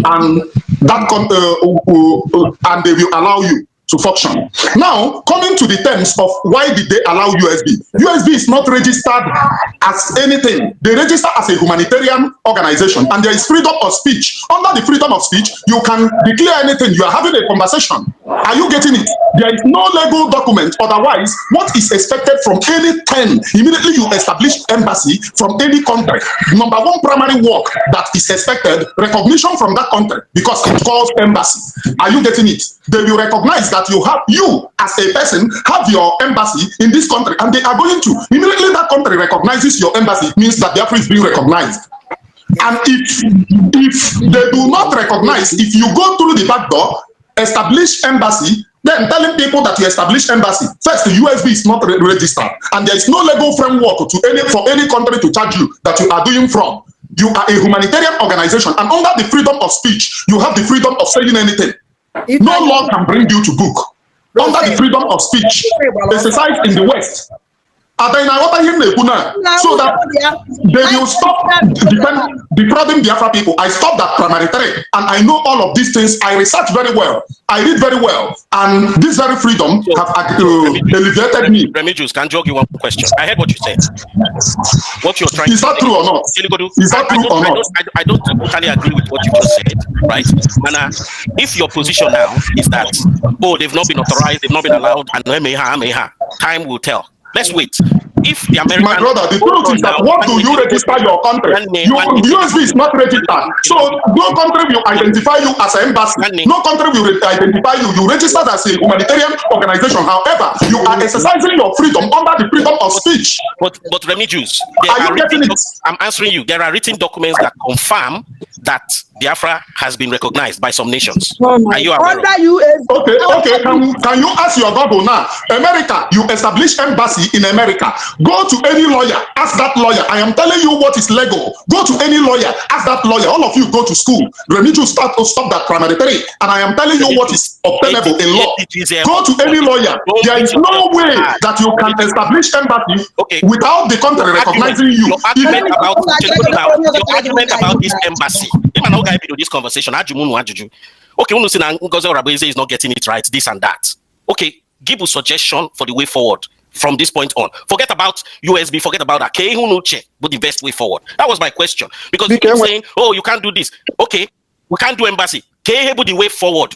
and that and they will allow you to function. Now, coming to the terms of why did they allow USB? USB is not registered as anything. They register as a humanitarian organization, and there is freedom of speech. Under the freedom of speech, you can declare anything. You are having a conversation. Are you getting it? There is no legal document. Otherwise, what is expected from any time immediately you establish embassy from any country? Number one primary work that is expected, recognition from that country, because it calls embassy. Are you getting it? They will recognize that you as a person have your embassy in this country, and they are going to immediately that country recognizes your embassy. It means that Biafra is being recognized. And if they do not recognize, if you go through the back door, establish embassy, then telling people that you establish embassy, first the USB is not registered, and there is no legal framework for any country to charge you that you are doing from. You are a humanitarian organization, and under the freedom of speech, you have the freedom of saying anything. No law can bring you to book. Under the freedom of speech, exercised in the West. So that they will stop defrauding Biafra people. I stopped that primary trade, and I know all of these things. I research very well. I read very well, and this very freedom have elevated me. Remigius, can I jog you one question? I heard what you said. What you're trying is that true or not? Is that true or not? I don't totally agree with what you just said, right? And if your position now is that, oh, they've not been authorized, they've not been allowed, and time will tell. Let's wait. If the American, my brother, the truth is that what do you register your country? Your USB is not registered. So no country will identify you as an embassy. No country will identify you. You registered as a humanitarian organization. However, you are exercising your freedom under the freedom of speech. But Remigius, I'm answering you. There are written documents that confirm that Biafra has been recognized by some nations. Are you aware? Okay. Can you ask your Google now? America, you establish embassy in America. Go to any lawyer, ask that lawyer. I am telling you what is legal. Go to any lawyer, ask that lawyer. All of you go to school. Remigius stop that primary three, and I am telling you what is obtainable in law. Go to any lawyer. There is no way that you can establish embassy without the country recognizing you. Your argument about this embassy. This conversation. Okay, Ngozi Orabeze is not getting it right. This and that. Okay, give a suggestion for the way forward. From this point on, forget about USB, forget about that. But the best way forward. That was my question. Because you keep saying, oh, you can't do this. Okay, we can't do embassy. The way forward.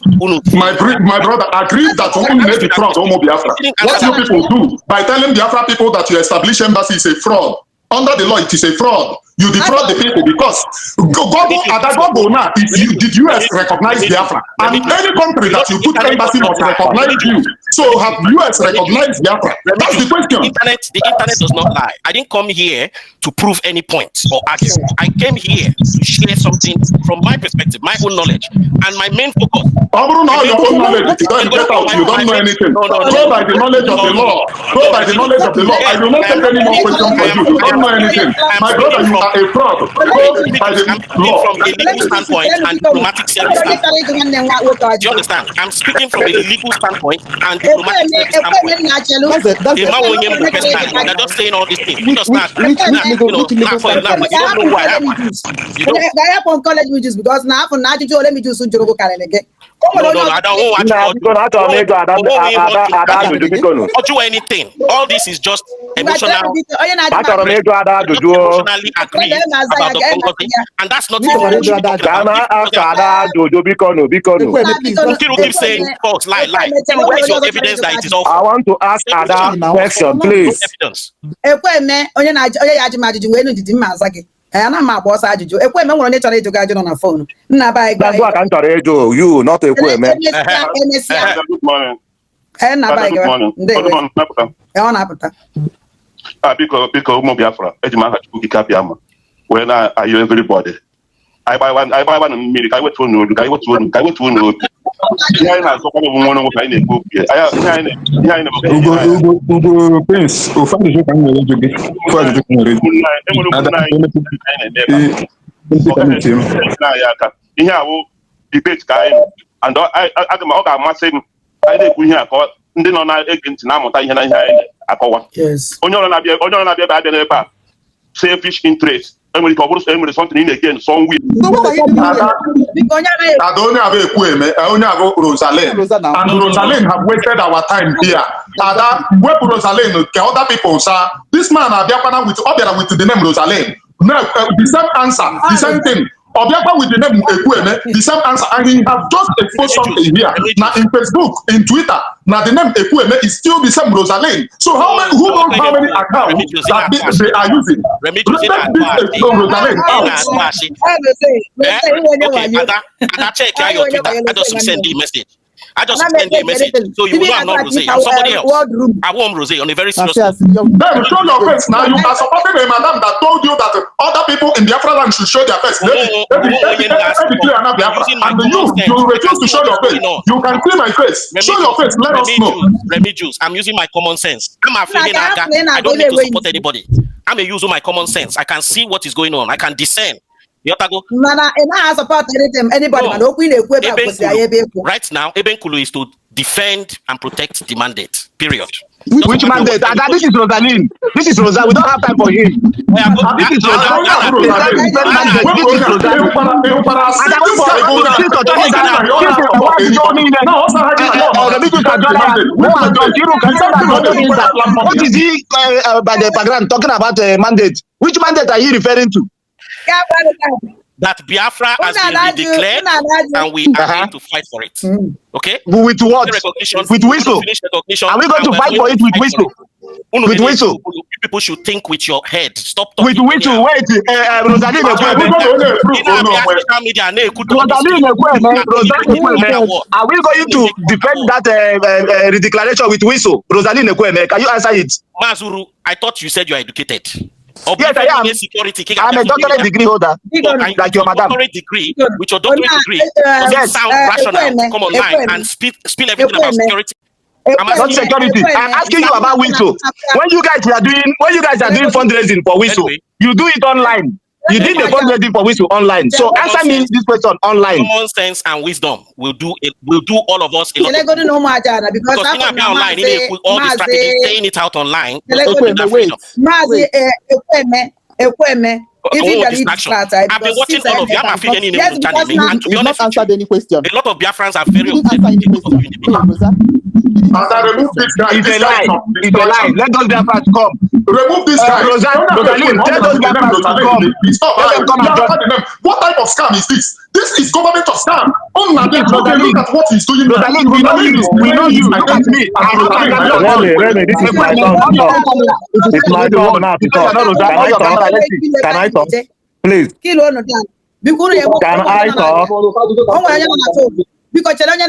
My brother agreed that you made the fraud. What you people do by telling Biafra people that you establish embassy is a fraud. Under the law, it is a fraud. You defraud the people because did US recognize Biafra? And any country that you put embassy must recognize you. So have US recognized Biafra? That's the question. The internet does not lie. I didn't come here to prove any point or argue. I came here to share something from my perspective, my own knowledge, and my main focus. Your own knowledge. You don't know anything. Go by the knowledge of the law. Go by the knowledge of the law. I will not take any more questions for you. You don't know anything. My brother, you are a fraud. Go by the law. From a legal standpoint and diplomatic service standpoint. Do you understand? I'm speaking from a legal standpoint and diplomatic service standpoint. They're just saying all these things. You understand? You don't know why. You don't. Because now for now, let me do some joke. No, I don't do anything. All this is just emotionally agreed about the Congo, and that's not Kiru keep saying false, lie. Where's your evidence that it is all false? I want to ask Ada question, please. Evidence. Ana ma boss ajụjụ ekweme nwere onye chọrọ ịjụ gị ajụ na phone nna ba That's what I'm trying to do. You not ekweme. Good morning. Na ba ga ọ na-apụta Biko ụmụ Biafra eji m aha Chukwu ike abịa ma wee na-ayọ everybody. I buy one mmiri ka wetuo n'odu ka wetuo n'odu. Ihe anyị na-azọkwa bụ nwa nwoke anyị na-ekwu okwu ya. Ugo Prince, ụfọdụ jụ ka m nwere gị. Ihe a bụ debate ka anyị and ọ ga-amasị m anyị na-ekwu ihe a ka ndị nọ na-ege ntị na-amụta ihe na ihe anyị akọwa. Onye ọrụ na-abịa ebe abịa n'ebe a selfish interest. Enwere ike ọ bụrụ enwere something in again somewhere. Onye abụ Ekwueme, onye abụ Rosalind, and Rosalind have wasted our time here. Ada wepụ Rosalind ka other people say this man abịakwana with the name Rosalind. No, the same answer, the same thing. Obiakwa with the name Ekwueme, the same answer, and he have just exposed something here. Now in Facebook, in Twitter, now the name Ekwueme is still the same Rosalind. So who knows how many accounts that they are using? Check your Twitter. I just send the message. I just send you a message, so you will know I'm not Rosé. I'm somebody else. I want Rosé on a very serious note. Then show your face now. You are supporting a madam that told you that other people in Biafra land should show their face. And you refuse to show your face. You can see my face. Show your face. Let us know. Remy, I'm using my common sense. I don't need to support anybody. I'm a user of my common sense. I can see what is going on. I can discern. Anybody. Right now, Eben Kulu is to defend and protect the mandate. Period. Which mandate? This is Rosaline. This is Rosa. We don't have time for him. This is Rosa. What is he by the background talking about mandate? Which mandate are you referring to? That Biafra has been declared and we are going to fight for it. Okay? With what? With whistle. Are we going to fight for it with whistle? With whistle. People should think with your head. Stop talking. With whistle. Wait, Rosaline. Are we going to defend that redeclaration with whistle? Rosaline, can you answer it? Mazuru, I thought you said you are educated. Yes, I am. I'm a doctorate degree holder, like your madam. With your doctorate degree, does sound rational? Come online and spill everything about security. Not security. I'm asking you about whistle. When you guys are doing fundraising for whistle, you do it online. You did the fundraising for whistle online. So answer me this question online. Common sense and wisdom will do it. Will do all of us. Because online, all the strategy, saying it out online. Wait. I've been watching all of you. I'm feeling in You've not answered any question. A lot of Biafrans are very Remove this guy. It's a lie. It's a lie. Let those Biafrans come. Remove this guy. Rosaline, let those Biafrans come. What type of scam is this? This is government of scam. Look at what he's doing. Rosaline, we know you. We know you. Look at me. Remy, this is my turn. It's my turn now to talk. Can I talk? Please. Can I talk?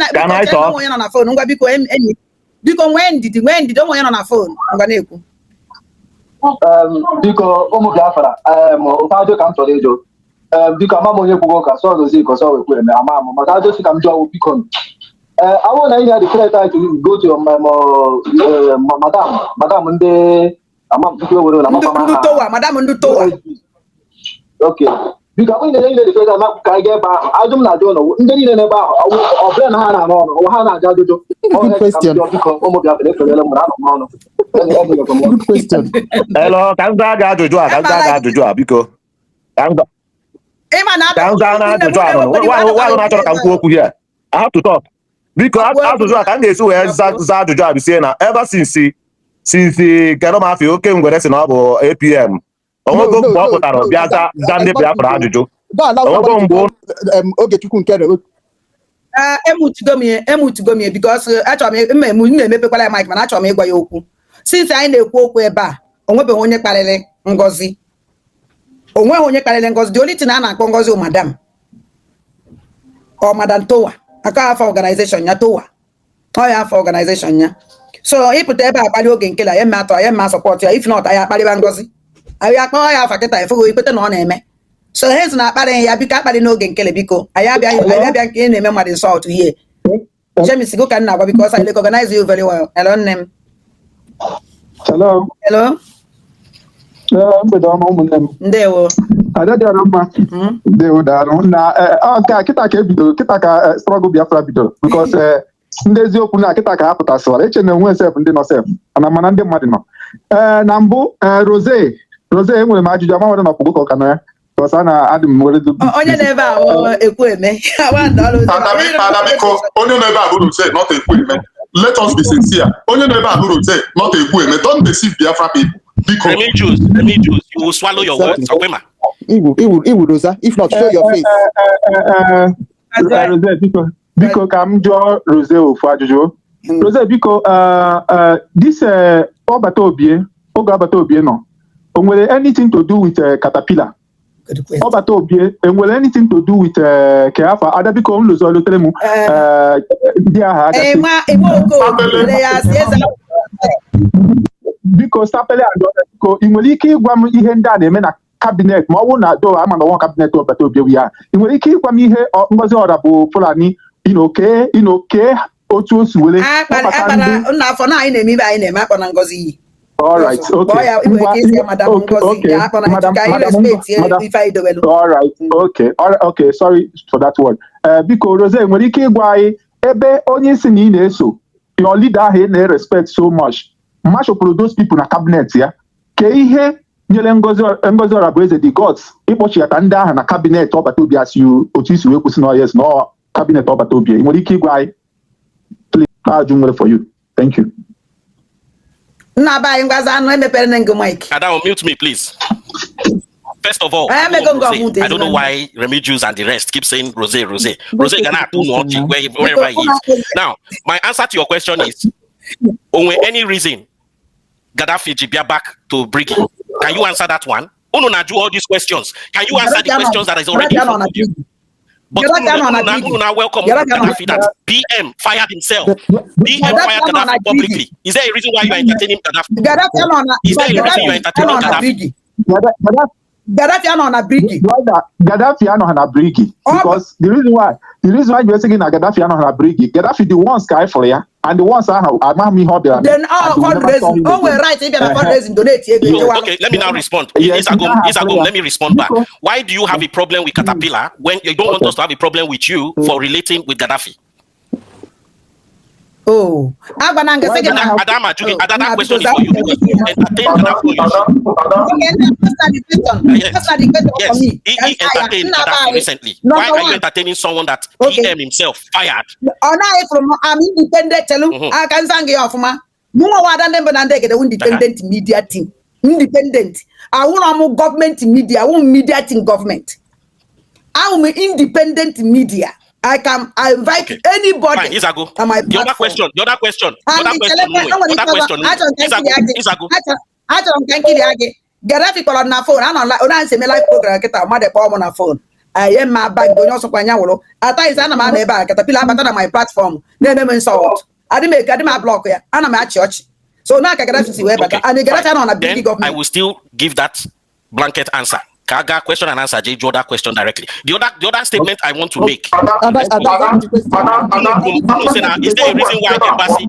Can I talk? Biko ụmụ Biafra ụfọdụ ka m chọrọ ịjụ biko ama m onye kwugo ụka sọ Rosie ka sọ wekwe eme ama m maka ajọ si ka m jụọ biko I want to declare to go to madam ndị ama biko were na madam ndị towa okay biko onye na-enye declare na ka anyị ga-ebe ahụ ajụ m na-ajụ ụlọ ndị niile n'ebe ahụ ọ bụla na ha na-arụ ọrụ ha na-aja ajụjụ biko ụmụ Biafra ekelele m na anọ m ọnụ. Good question. Hello, can I get to Joa? Because why don't I talk here? I have to talk. Because after Joa, can they say Joa be saying ever since the Keroma Mafia came with us in our APM. Okay, you can carry it. Emutugomie because actually mepekwala mic mana achọrọ m ịgwa ya okwu since anyị na-ekwu okwu ebe a onwebeghị onye kparịrị Ngozi onweghị onye kparịrị Ngozi the only thing a na-akpọ Ngozi madam or madam Towa aka afọ organization ya Towa ọ ya afọ organization ya so ịpụta ebe a kparị oge nkele ya mma support ya if not anyị akparịba Ngozi anyị akpọ ya afa kịta ifego ikwete na ọ na-eme so hezi na akparị ya biko akparị n'oge nkele biko anyị abịa nke na-eme mmadụ insult here James go can now because I recognize you very well. Hello, name. Hello. Hello. Ndewo. Kita ka struggle Biafra bido because ndị eziokwu na kita ka apụtasịwara eche na onwe sef ndị nọ sef ana mana ndị mmadụ nọ na mbụ Rose enwere m ajụjụ ama nwere na ọkpụgụ ka ọ ka nọ ya onye na-ebe a ekwu eme onye na-ebe a bụrụ say not ekwu eme. Let us be sincere. Onye na-ebe a bụrụ say not ekwu eme. Don't deceive Biafra people. Let me choose. You will swallow your words. Iwu Rosa, if not show your face. Rose biko ka m jụọ Rose ofu ajụjụ. Rose biko this oge agbata obie nọ o nwere anything to do with caterpillar? Good question. Obatobie, and will anything to do with Keafa? Other become Luzolo Telemu. Because Sapele and Imoliki Guam Ihenda, they mean a cabinet, Mawuna, though I'm on the one cabinet of Batobia. Imoliki Guamihe or Mozorabo Fulani, K, Otus will it. For 9 name by name, Apanangozi. All right, okay. All right, okay. Sorry for that word. Because Rose, Imoliki Guai, Ebe, only singing so. Your leader here respect so much. Much of those people in a cabinet here. Keihe Ngozi Rabreze the gods. If what you attend in a cabinet of Batobia as you Otis will put no yes, no cabinet of Batobia. Imoliki Guai, please, I'll do for you. Thank you. Adam, mute me, please. First of all, I don't know why Remigius and the rest keep saying Rose. Rose gonna do wherever he is. Now, my answer to your question is, on any reason, Gaddafi Jibia back to Brgie. Can you answer that one? Uno na do all these questions. Can you answer the questions that is already in front of you? But Uno welcome Gaddafi that PM fired himself. PM fired Gaddafi publicly. Is there a reason why you are entertaining Gaddafi? Is there a reason you are entertaining Gaddafi? Gaddafi on a Brgie. Gaddafi on a Brgie. Because the reason why you're saying Gaddafi on a Brgie, Gaddafi the one sky for you, and the ones are me how they are. Then fundraising. Oh, we're right. If you're fundraising, donate. Okay, let me now respond. Isagom, let me respond back. Why do you have a problem with Caterpillar when you don't want us to have a problem with you for relating with Gaddafi? Oh, Adama, that question is for you because you entertain Gaddafi. Yes, he entertained Gaddafi recently. Why are you entertaining someone that PM himself fired? I'm independent. I can say you independent media team. Independent. I want government media. I want media team government. I'm independent media. I invite anybody. The other question. Gaddafi call on my phone. I don't answer me live program. Get a mother palm on her phone. I am my bag. Don't also find out. I thought it's an man back at the pillar on my platform. Then them insult. I didn't my block here. And I'm at church. So now Gaddafi see where better. And the Gaddafi on a big government. I will still give that blanket answer. Kaga question and answer. J. Draw that question directly. The other statement I want to make. Is there a reason why the embassy?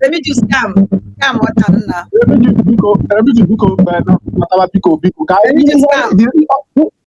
Let me just come. Come on now. Let me just come.